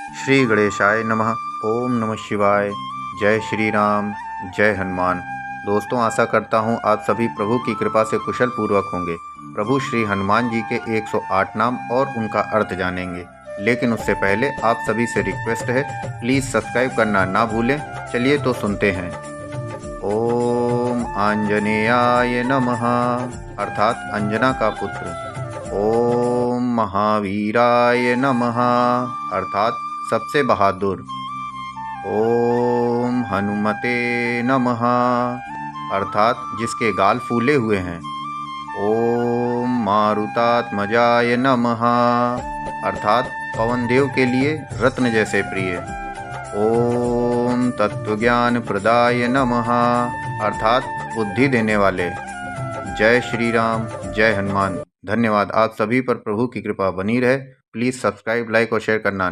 श्री गणेशाय नमः। ओम नमः शिवाय। जय श्री राम, जय हनुमान। दोस्तों, आशा करता हूँ आप सभी प्रभु की कृपा से कुशल पूर्वक होंगे। प्रभु श्री हनुमान जी के 108 नाम और उनका अर्थ जानेंगे, लेकिन उससे पहले आप सभी से रिक्वेस्ट है, प्लीज़ सब्सक्राइब करना ना भूलें। चलिए तो सुनते हैं। ओम आंजनेयाय नमः, अर्थात अंजना का पुत्र। ओम महावीराय नमः, अर्थात सबसे बहादुर। ओम हनुमते नमः, अर्थात जिसके गाल फूले हुए हैं। ओम मारुतात्मजाय नमः, अर्थात पवन देव के लिए रत्न जैसे प्रिय। ओम तत्वज्ञान प्रदाय नमः, अर्थात बुद्धि देने वाले। जय श्री राम, जय हनुमान। धन्यवाद। आप सभी पर प्रभु की कृपा बनी रहे। प्लीज़ सब्सक्राइब, लाइक और शेयर करना